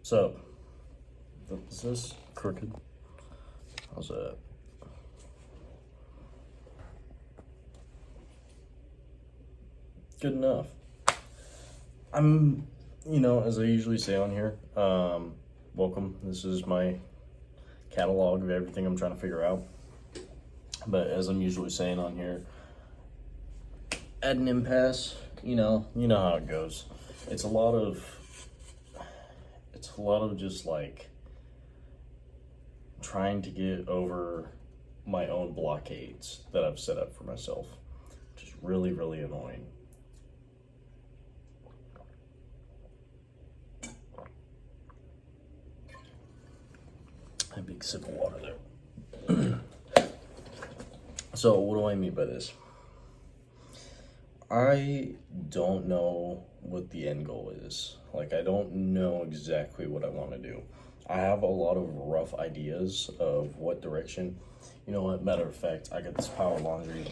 What's up? Is this crooked? How's that? Good enough. I'm, as I usually say on here, welcome. This is my catalog of everything I'm trying to figure out. But as I'm usually saying on here, at an impasse, you know how it goes. It's a lot of just like trying to get over my own blockades that I've set up for myself, which is really, really annoying. A big sip of water there. So what do I mean by this? I don't know what the end goal is. Like, I don't know exactly what I want to do. I have a lot of rough ideas of what direction. You know what? Matter of fact, I got this power laundry.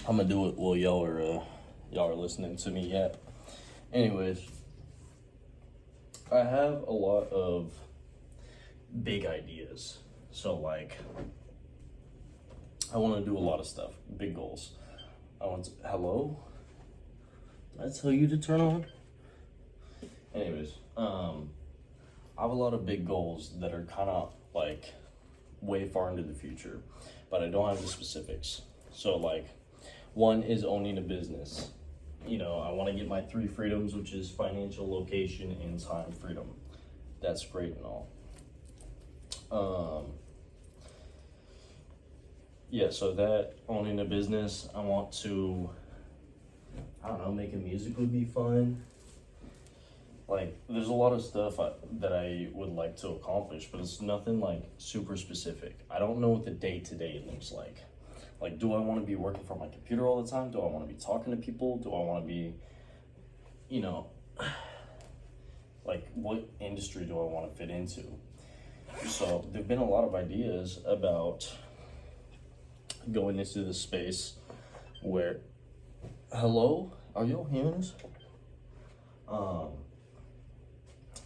I'm gonna do it while y'all are listening to me yet. Anyways, I have a lot of big ideas. So like, I want to do a lot of stuff. Big goals. Hello? Did I tell you to turn on? Anyways, I have a lot of big goals that are kind of like way far into the future, but I don't have the specifics. So like, one is owning a business. I want to get my 3 freedoms, which is financial, location, and time freedom. That's great and all. Yeah, so that owning a business, I want to, make a music would be fun. Like, there's a lot of stuff that I would like to accomplish, but it's nothing like super specific. I don't know what the day-to-day looks like. Like, do I want to be working from my computer all the time? Do I want to be talking to people? Do I want to be, like, what industry do I want to fit into? So there've been a lot of ideas about going into this space where, hello, are y'all hearing this?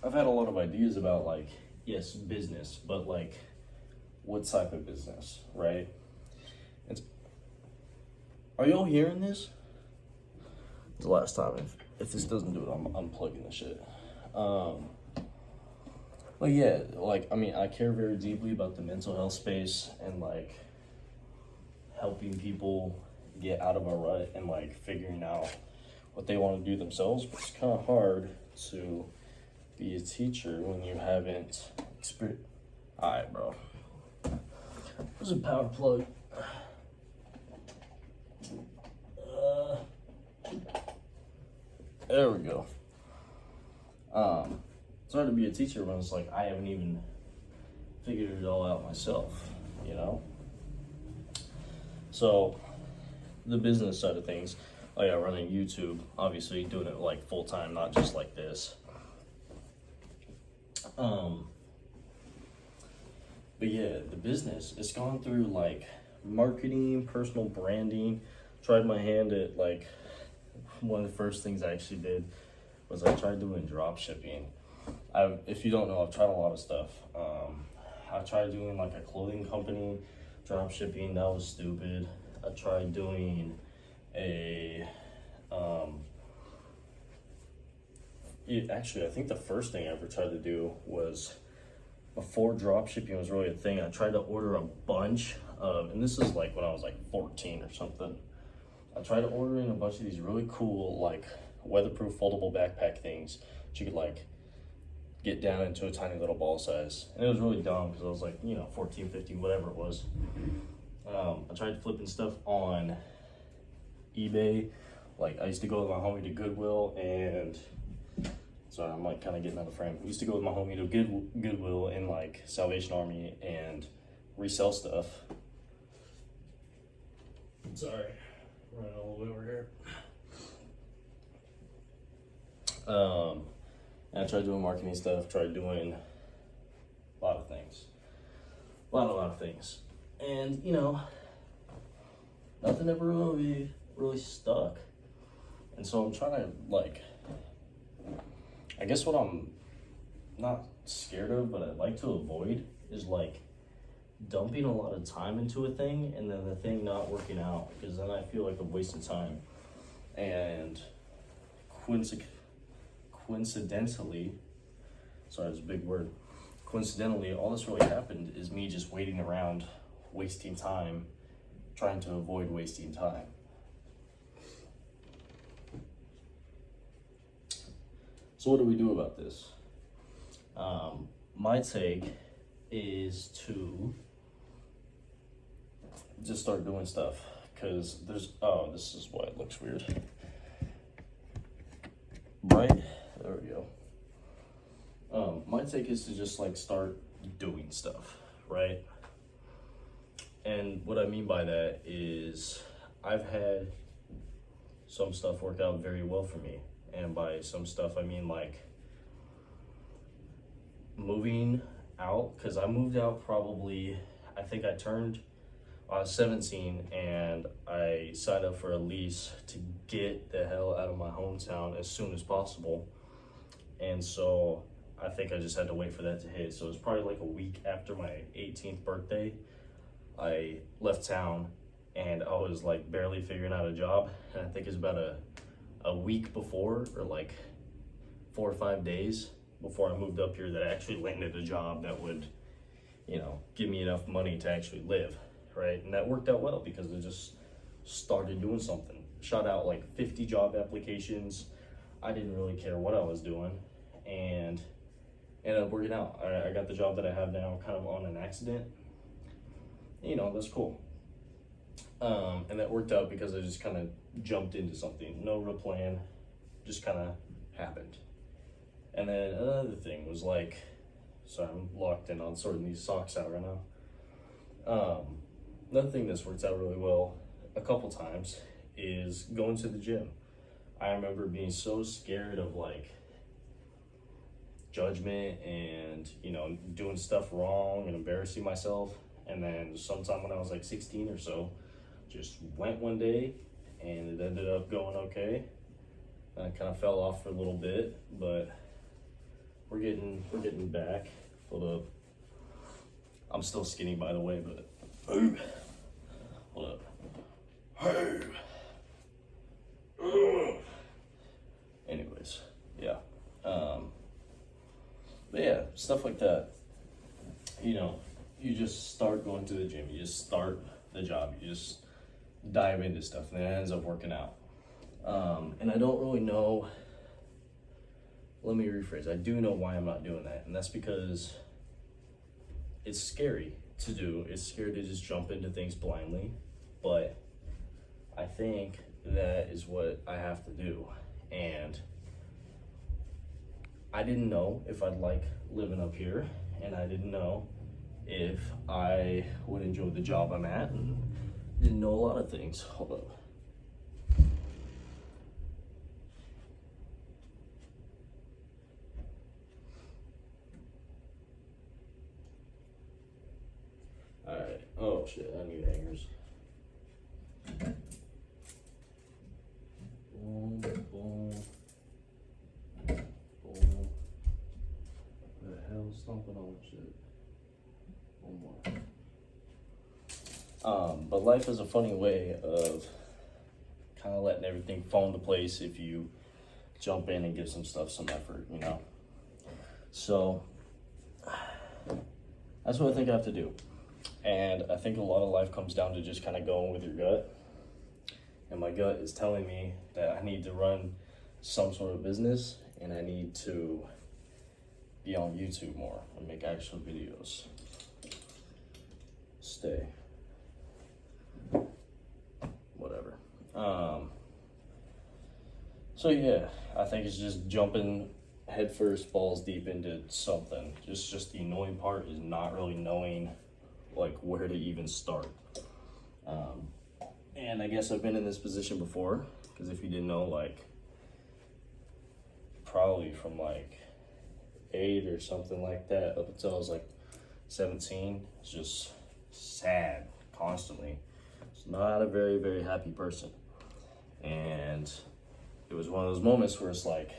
I've had a lot of ideas about like, yes, business, but like, what type of business, right? Are y'all hearing this? The last time, if this doesn't do it, I'm unplugging the shit. But yeah, I care very deeply about the mental health space and like helping people get out of a rut and like figuring out what they want to do themselves. But it's kind of hard to be a teacher when you haven't experienced. Alright, bro. There's a power plug. There we go. It's hard to be a teacher when it's like I haven't even figured it all out myself, So, the business side of things, like I run a YouTube, obviously doing it like full time, not just like this. But yeah, the business, it's gone through like marketing, personal branding. Tried my hand at like, one of the first things I actually did was I tried doing drop shipping. If you don't know, I've tried a lot of stuff. I tried doing like a clothing company, drop shipping, that was stupid. I tried doing actually, I think the first thing I ever tried to do was, before drop shipping was really a thing, I tried to order a bunch of, and this is like when I was like 14 or something. I tried ordering a bunch of these really cool, like, weatherproof foldable backpack things that you could like get down into a tiny little ball size. And it was really dumb because I was like, 14, 15, whatever it was. I tried flipping stuff on eBay. Like, I used to go with my homie to Goodwill and, sorry, I'm like kind of getting out of frame. I used to go with my homie to Goodwill and like Salvation Army and resell stuff. Sorry, running all the way over here. And I tried doing marketing stuff, tried doing a lot of things. A lot of things. And, nothing ever really stuck. And so I'm trying to, like, I guess what I'm not scared of, but I'd like to avoid is like dumping a lot of time into a thing and then the thing not working out, because then I feel like I'm wasting time. And coincidentally, sorry, it's a big word. Coincidentally, all that's really happened is me just waiting around, wasting time, trying to avoid wasting time. So what do we do about this? My take is to just start doing stuff, because this is why it looks weird. Right? There we go. My take is to just like start doing stuff, right? And what I mean by that is I've had some stuff work out very well for me. And by some stuff, I mean like moving out, because I moved out probably, I think I was 17 and I signed up for a lease to get the hell out of my hometown as soon as possible. And so I think I just had to wait for that to hit. So it was probably like a week after my 18th birthday, I left town and I was like barely figuring out a job. And I think it was about a week before, or like 4 or 5 days before I moved up here, that I actually landed a job that would, give me enough money to actually live, right? And that worked out well because I just started doing something. Shot out like 50 job applications. I didn't really care what I was doing, and ended up working out. I got the job that I have now kind of on an accident. That's cool. And that worked out because I just kind of jumped into something. No real plan, just kind of happened. And then another thing was like, sorry, I'm locked in on sorting these socks out right now. Another thing that's worked out really well a couple times is going to the gym. I remember being so scared of like judgment and, doing stuff wrong and embarrassing myself. And then sometime when I was like 16 or so, just went one day and it ended up going okay. I kind of fell off for a little bit, but we're getting back. Hold up. I'm still skinny, by the way, but hold up. Anyways, yeah. But yeah, stuff like that. You just start going to the gym. You just start the job. You just dive into stuff, and it ends up working out. And I don't really know. Let me rephrase. I do know why I'm not doing that, and that's because it's scary to do. It's scary to just jump into things blindly, but I think that is what I have to do. And I didn't know if I'd like living up here, and I didn't know if I would enjoy the job I'm at, and didn't know a lot of things. Hold up. Alright. Oh shit, I need hangers. Boom, boom, boom. What the hell, stomping on shit. One more. But life is a funny way of kind of letting everything fall into place if you jump in and give some stuff some effort, So that's what I think I have to do. And I think a lot of life comes down to just kind of going with your gut. And my gut is telling me that I need to run some sort of business and I need to be on YouTube more and make actual videos. Stay. Whatever. So yeah, I think it's just jumping headfirst, balls deep into something. Just the annoying part is not really knowing like where to even start. And I guess I've been in this position before, because if you didn't know, like probably from like 8 or something like that up until I was like 17, it's just sad constantly. It's not a very, very happy person. And it was one of those moments where it's like,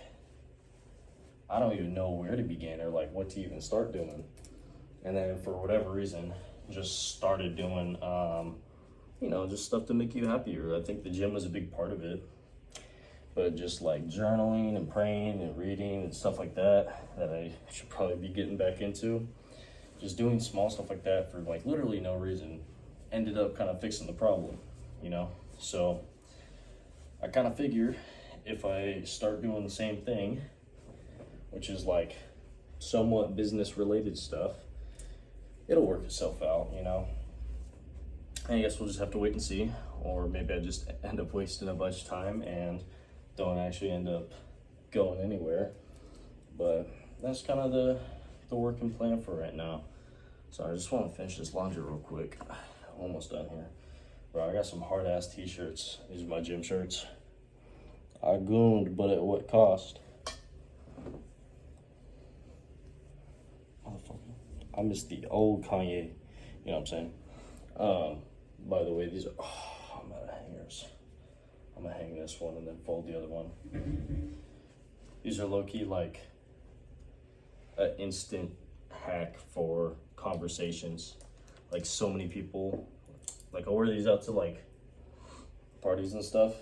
I don't even know where to begin or like what to even start doing. And then for whatever reason, just started doing, just stuff to make you happier. I think the gym was a big part of it, but just like journaling and praying and reading and stuff like that I should probably be getting back into. Just doing small stuff like that for like literally no reason ended up kind of fixing the problem, So I kind of figure if I start doing the same thing, which is like somewhat business related stuff, it'll work itself out, I guess we'll just have to wait and see, or maybe I just end up wasting a bunch of time and don't actually end up going anywhere. But that's kind of the working plan for right now. So I just want to finish this laundry real quick. Almost done here. Bro, I got some hard ass t-shirts. These are my gym shirts. I gooned, but at what cost? Motherfucker. I miss the old Kanye. You know what I'm saying? By the way, these are, I'm out of hangers. I'm gonna hang this one and then fold the other one. These are low-key like an instant hack for conversations. Like so many people, like I'll wear these out to like parties and stuff.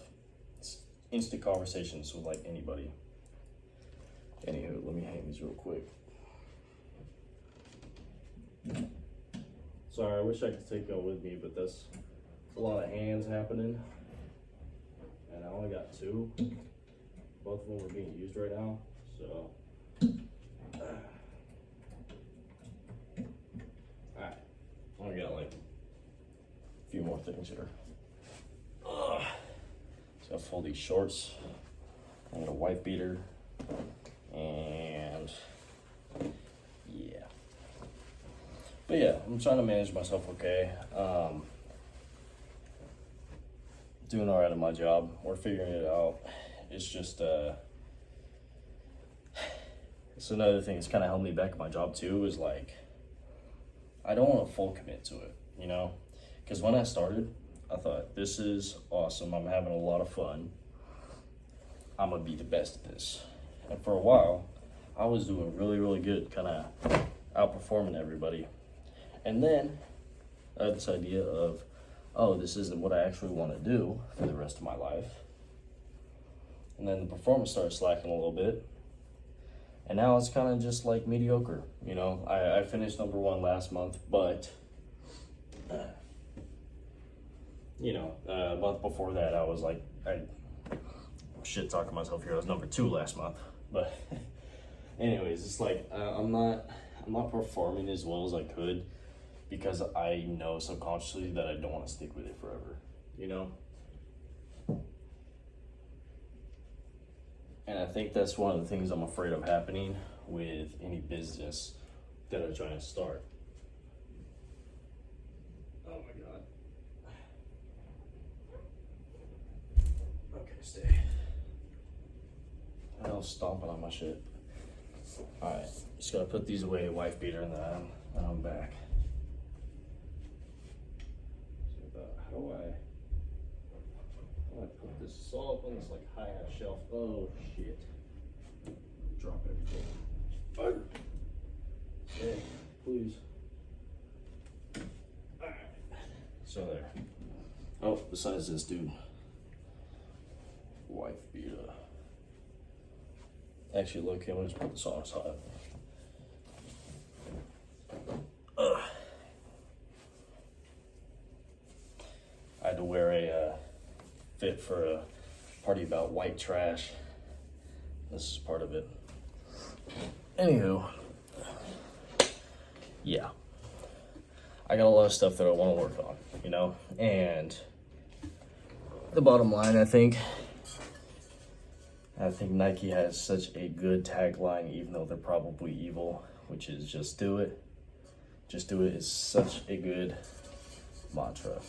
It's instant conversations with like anybody. Anywho, let me hang these real quick. Sorry, I wish I could take y'all with me, but that's a lot of hands happening. And I only got two. Both of them are being used right now, so. Alright, I only got like a few more things here. So I fold these shorts. I got a wife beater, and yeah. But yeah, I'm trying to manage myself okay. Doing all right at my job. We're figuring it out. It's just, it's another thing that's kind of held me back at my job too, is like, I don't want to full commit to it, Because when I started, I thought, this is awesome. I'm having a lot of fun. I'm going to be the best at this. And for a while, I was doing really, really good, kind of outperforming everybody. And then I had this idea of, oh, this isn't what I actually want to do for the rest of my life. And then the performance started slacking a little bit. And now it's kind of just like mediocre. I finished number 1 last month, but, a month before that, I was like, I shit talking myself here. I was number 2 last month. But anyways, it's like, I'm not performing as well as I could, because I know subconsciously that I don't want to stick with it forever, And I think that's one of the things I'm afraid of happening with any business that I'm trying to start. Oh my God. Okay, stay. I was stomping on my shit. Alright, just gotta put these away, wife beater, and then I'm back. How do I put this? It's all up on this like high ass shelf. Oh shit. Drop everything. Fire. Hey, please. Alright. So there. Oh, besides this dude. Wife beater. Actually, look, I'm gonna just put this on its hot. I had to wear a fit for a party about white trash. This is part of it. Anywho, yeah. I got a lot of stuff that I want to work on, And the bottom line, I think Nike has such a good tagline, even though they're probably evil, which is just do it. Just do it is such a good mantra.